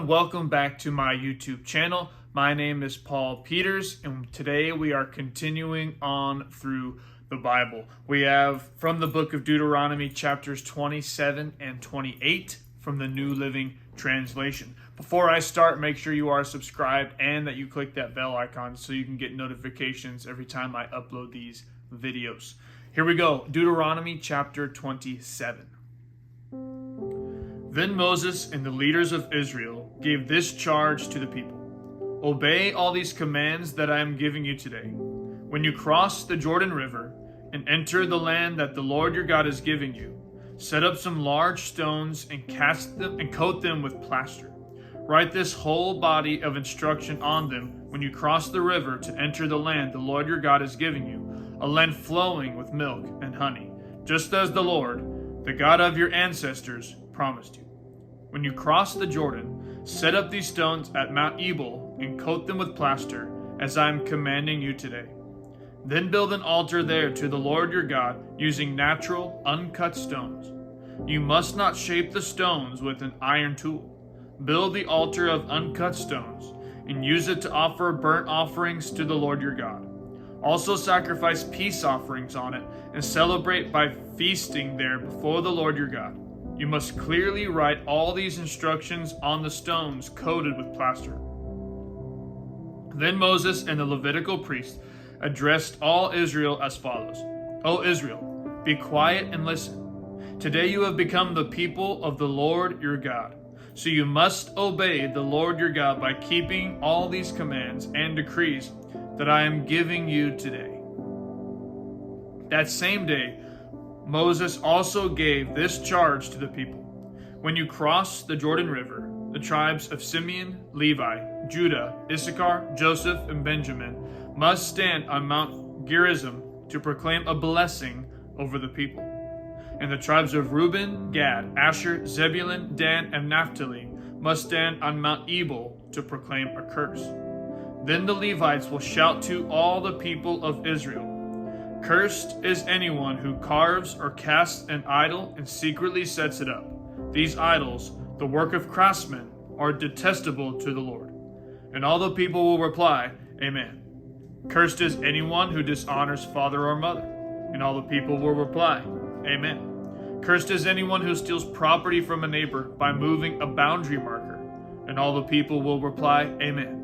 everyone, welcome back to my YouTube channel. My name is Paul Peters, and today we are continuing on through the Bible. We have from the book of Deuteronomy chapters 27 and 28 from the New Living Translation. Before I start, make sure you are subscribed and that you click that bell icon so you can get notifications every time I upload these videos. Here we go, Deuteronomy chapter 27. Then Moses and the leaders of Israel gave this charge to the people. Obey all these commands that I am giving you today. When you cross the Jordan River and enter the land that the Lord your God is giving you, set up some large stones and cast them and coat them with plaster. Write this whole body of instruction on them when you cross the river to enter the land the Lord your God is giving you, a land flowing with milk and honey, just as the Lord, the God of your ancestors, promised you. When you cross the Jordan, set up these stones at Mount Ebal and coat them with plaster, as I am commanding you today. Then build an altar there to the Lord your God using natural, uncut stones. You must not shape the stones with an iron tool. Build the altar of uncut stones and use it to offer burnt offerings to the Lord your God. Also sacrifice peace offerings on it and celebrate by feasting there before the Lord your God. You must clearly write all these instructions on the stones coated with plaster. Then Moses and the Levitical priest addressed all Israel as follows. O Israel, be quiet and listen. Today you have become the people of the Lord your God. So you must obey the Lord your God by keeping all these commands and decrees that I am giving you today. That same day, Moses also gave this charge to the people. When you cross the Jordan River, the tribes of Simeon, Levi, Judah, Issachar, Joseph, and Benjamin must stand on Mount Gerizim to proclaim a blessing over the people. And the tribes of Reuben, Gad, Asher, Zebulun, Dan, and Naphtali must stand on Mount Ebal to proclaim a curse. Then the Levites will shout to all the people of Israel, "Cursed is anyone who carves or casts an idol and secretly sets it up. These idols, the work of craftsmen, are detestable to the Lord." And all the people will reply, "Amen." "Cursed is anyone who dishonors father or mother." And all the people will reply, "Amen." "Cursed is anyone who steals property from a neighbor by moving a boundary marker." And all the people will reply, "Amen."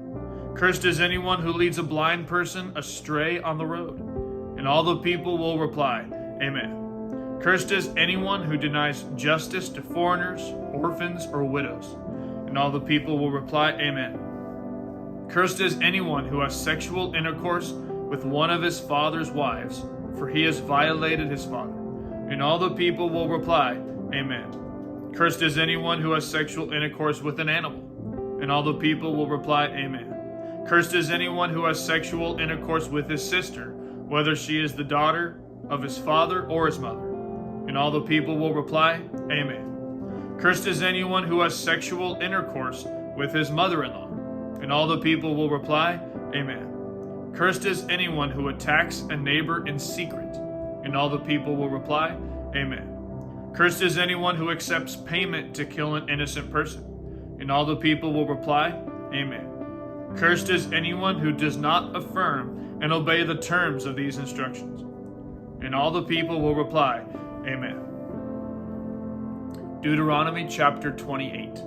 "Cursed is anyone who leads a blind person astray on the road." And all the people will reply, "Amen." "Cursed is anyone who denies justice to foreigners, orphans, or widows." And all the people will reply, "Amen." "Cursed is anyone who has sexual intercourse with one of his father's wives, for he has violated his father." And all the people will reply, "Amen." "Cursed is anyone who has sexual intercourse with an animal." And all the people will reply, "Amen." "Cursed is anyone who has sexual intercourse with his sister, whether she is the daughter of his father or his mother." And all the people will reply, "Amen." "Cursed is anyone who has sexual intercourse with his mother-in-law." And all the people will reply, "Amen." "Cursed is anyone who attacks a neighbor in secret." And all the people will reply, "Amen." "Cursed is anyone who accepts payment to kill an innocent person." And all the people will reply, "Amen." "Cursed is anyone who does not affirm and obey the terms of these instructions." And all the people will reply, "Amen." Deuteronomy chapter 28.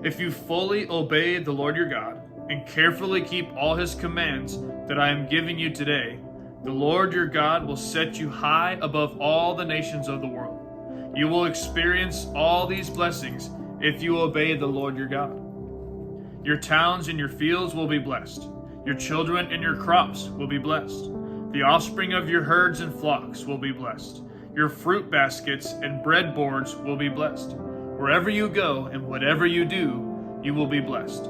If you fully obey the Lord your God and carefully keep all his commands that I am giving you today, the Lord your God will set you high above all the nations of the world. You will experience all these blessings if you obey the Lord your God. Your towns and your fields will be blessed. Your children and your crops will be blessed. The offspring of your herds and flocks will be blessed. Your fruit baskets and bread boards will be blessed. Wherever you go and whatever you do, you will be blessed.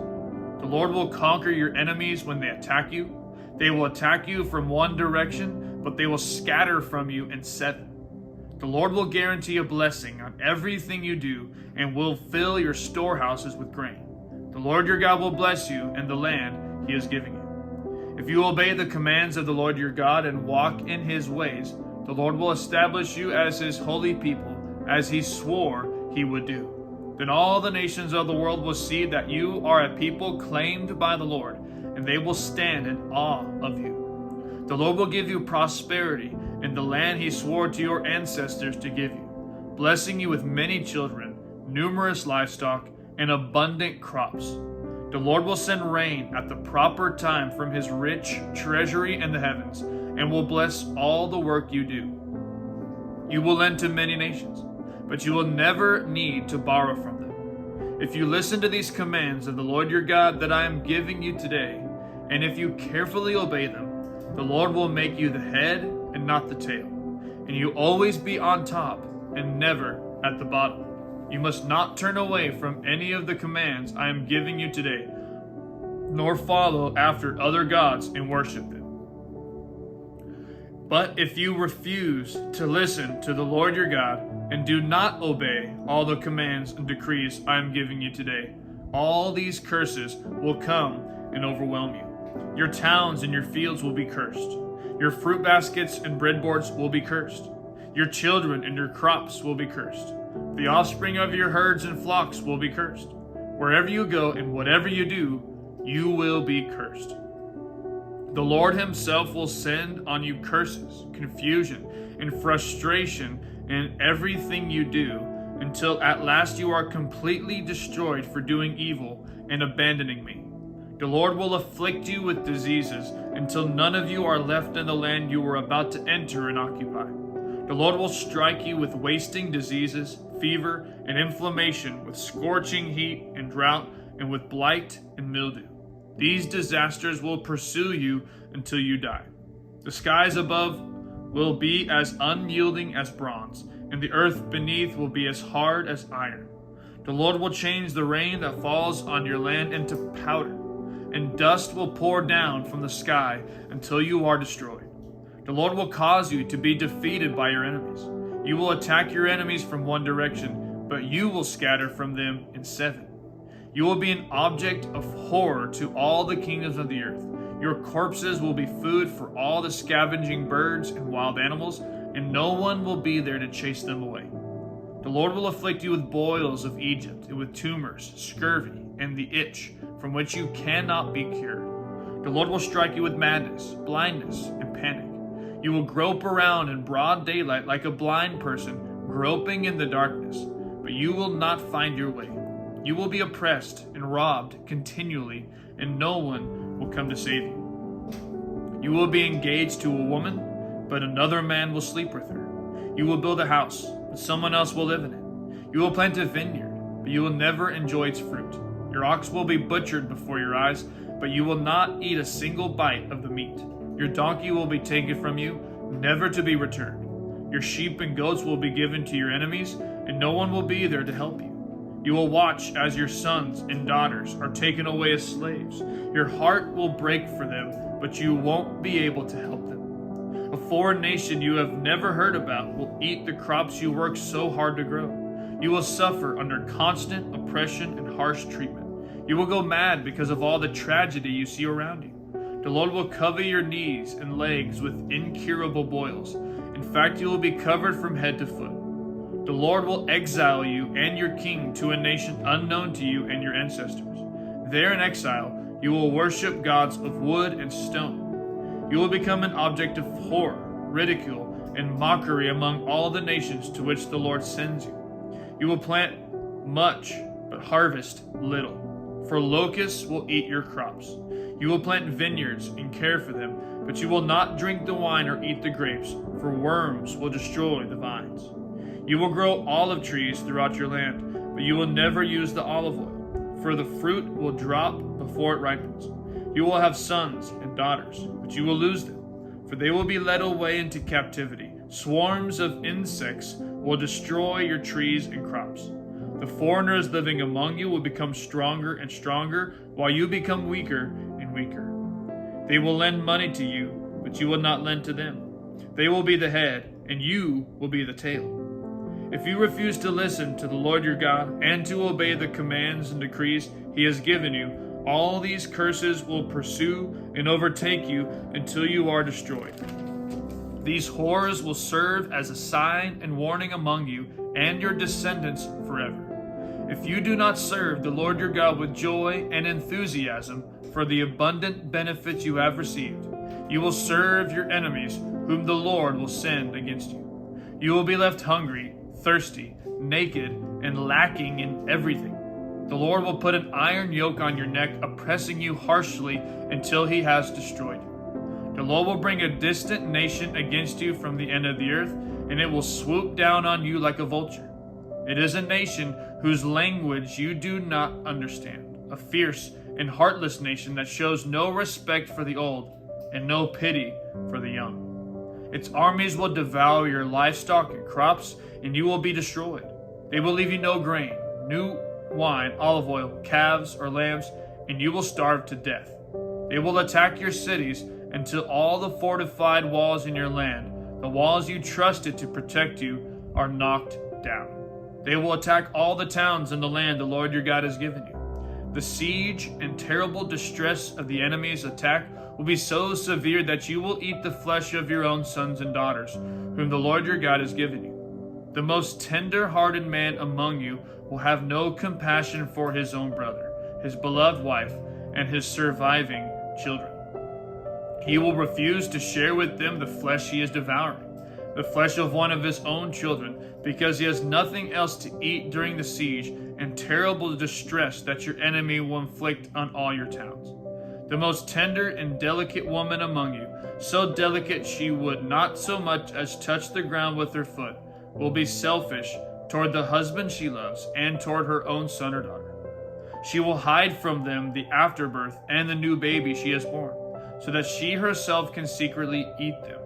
The Lord will conquer your enemies when they attack you. They will attack you from one direction, but they will scatter from you in seven. The Lord will guarantee a blessing on everything you do and will fill your storehouses with grain. The Lord your God will bless you in the land he is giving you. If you obey the commands of the Lord your God and walk in his ways, the Lord will establish you as his holy people, as he swore he would do. Then all the nations of the world will see that you are a people claimed by the Lord, and they will stand in awe of you. The Lord will give you prosperity in the land he swore to your ancestors to give you, blessing you with many children, numerous livestock, and abundant crops. The Lord will send rain at the proper time from his rich treasury in the heavens, and will bless all the work you do. You will lend to many nations, but you will never need to borrow from them. If you listen to these commands of the Lord your God that I am giving you today, and if you carefully obey them, the Lord will make you the head and not the tail, and you always be on top and never at the bottom. You must not turn away from any of the commands I am giving you today, nor follow after other gods and worship them. But if you refuse to listen to the Lord your God and do not obey all the commands and decrees I am giving you today, all these curses will come and overwhelm you. Your towns and your fields will be cursed. Your fruit baskets and breadboards will be cursed. Your children and your crops will be cursed. The offspring of your herds and flocks will be cursed. Wherever you go and whatever you do, you will be cursed. The Lord himself will send on you curses, confusion, and frustration in everything you do, until at last you are completely destroyed for doing evil and abandoning me. The Lord will afflict you with diseases until none of you are left in the land you were about to enter and occupy. The Lord will strike you with wasting diseases, fever, and inflammation, with scorching heat and drought, and with blight and mildew. These disasters will pursue you until you die. The skies above will be as unyielding as bronze, and the earth beneath will be as hard as iron. The Lord will change the rain that falls on your land into powder, and dust will pour down from the sky until you are destroyed. The Lord will cause you to be defeated by your enemies. You will attack your enemies from one direction, but you will scatter from them in 7. You will be an object of horror to all the kingdoms of the earth. Your corpses will be food for all the scavenging birds and wild animals, and no one will be there to chase them away. The Lord will afflict you with boils of Egypt, and with tumors, scurvy, and the itch, from which you cannot be cured. The Lord will strike you with madness, blindness, and panic. You will grope around in broad daylight like a blind person, groping in the darkness, but you will not find your way. You will be oppressed and robbed continually, and no one will come to save you. You will be engaged to a woman, but another man will sleep with her. You will build a house, but someone else will live in it. You will plant a vineyard, but you will never enjoy its fruit. Your ox will be butchered before your eyes, but you will not eat a single bite of the meat. Your donkey will be taken from you, never to be returned. Your sheep and goats will be given to your enemies, and no one will be there to help you. You will watch as your sons and daughters are taken away as slaves. Your heart will break for them, but you won't be able to help them. A foreign nation you have never heard about will eat the crops you work so hard to grow. You will suffer under constant oppression and harsh treatment. You will go mad because of all the tragedy you see around you. The Lord will cover your knees and legs with incurable boils. In fact, you will be covered from head to foot. The Lord will exile you and your king to a nation unknown to you and your ancestors. There in exile, you will worship gods of wood and stone. You will become an object of horror, ridicule, and mockery among all the nations to which the Lord sends you. You will plant much, but harvest little, for locusts will eat your crops. You will plant vineyards and care for them, but you will not drink the wine or eat the grapes, for worms will destroy the vines. You will grow olive trees throughout your land, but you will never use the olive oil, for the fruit will drop before it ripens. You will have sons and daughters, but you will lose them, for they will be led away into captivity. Swarms of insects will destroy your trees and crops. The foreigners living among you will become stronger and stronger, while you become weaker and weaker. They will lend money to you, but you will not lend to them. They will be the head, and you will be the tail. If you refuse to listen to the Lord your God and to obey the commands and decrees he has given you, all these curses will pursue and overtake you until you are destroyed. These horrors will serve as a sign and warning among you and your descendants forever. If you do not serve the Lord your God with joy and enthusiasm for the abundant benefits you have received, you will serve your enemies, whom the Lord will send against you. You will be left hungry, thirsty, naked, and lacking in everything. The Lord will put an iron yoke on your neck, oppressing you harshly until he has destroyed you. The Lord will bring a distant nation against you from the end of the earth, and it will swoop down on you like a vulture. It is a nation whose language you do not understand, a fierce and heartless nation that shows no respect for the old and no pity for the young. Its armies will devour your livestock and crops, and you will be destroyed. They will leave you no grain, new wine, olive oil, calves, or lambs, and you will starve to death. They will attack your cities until all the fortified walls in your land, the walls you trusted to protect you, are knocked down. They will attack all the towns in the land the Lord your God has given you. The siege and terrible distress of the enemy's attack will be so severe that you will eat the flesh of your own sons and daughters, whom the Lord your God has given you. The most tender-hearted man among you will have no compassion for his own brother, his beloved wife, and his surviving children. He will refuse to share with them the flesh he is devouring, the flesh of one of his own children, because he has nothing else to eat during the siege and terrible distress that your enemy will inflict on all your towns. The most tender and delicate woman among you, so delicate she would not so much as touch the ground with her foot, will be selfish toward the husband she loves and toward her own son or daughter. She will hide from them the afterbirth and the new baby she has born, so that she herself can secretly eat them.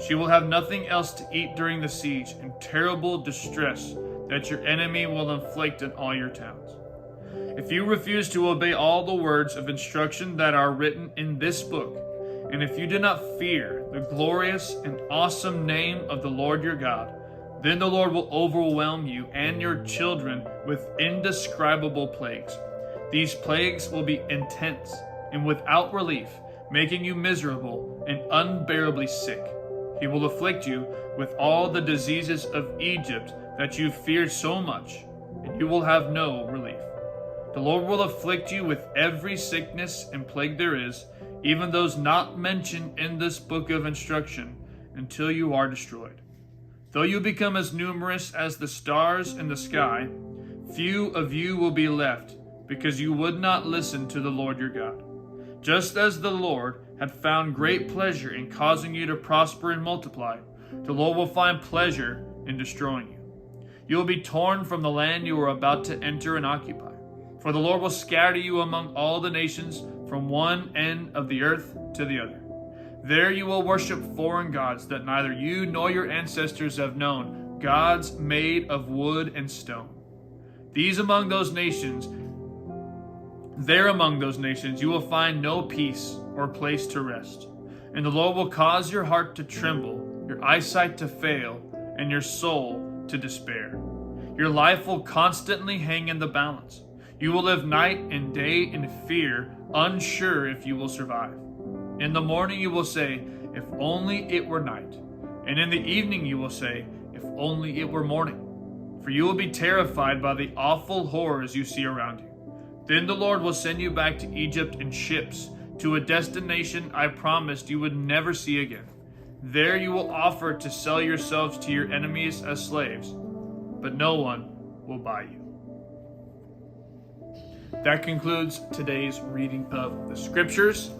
She will have nothing else to eat during the siege and terrible distress that your enemy will inflict on all your towns. If you refuse to obey all the words of instruction that are written in this book, and if you do not fear the glorious and awesome name of the Lord your God, then the Lord will overwhelm you and your children with indescribable plagues. These plagues will be intense and without relief, making you miserable and unbearably sick. He will afflict you with all the diseases of Egypt that you feared so much, and you will have no relief. The Lord will afflict you with every sickness and plague there is, even those not mentioned in this book of instruction, until you are destroyed. Though you become as numerous as the stars in the sky, few of you will be left, because you would not listen to the Lord your God. Just as the Lord had found great pleasure in causing you to prosper and multiply, the Lord will find pleasure in destroying you. You will be torn from the land you are about to enter and occupy. For the Lord will scatter you among all the nations, from one end of the earth to the other. There you will worship foreign gods that neither you nor your ancestors have known, gods made of wood and stone. Among those nations you will find no peace or place to rest. And the Lord will cause your heart to tremble, your eyesight to fail, and your soul to despair. Your life will constantly hang in the balance. You will live night and day in fear, unsure if you will survive. In the morning you will say, if only it were night. And in the evening you will say, if only it were morning. For you will be terrified by the awful horrors you see around you. Then the Lord will send you back to Egypt in ships, to a destination I promised you would never see again. There you will offer to sell yourselves to your enemies as slaves, but no one will buy you. That concludes today's reading of the scriptures.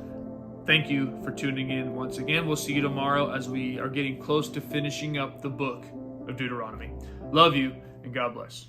Thank you for tuning in once again. We'll see you tomorrow as we are getting close to finishing up the book of Deuteronomy. Love you, and God bless.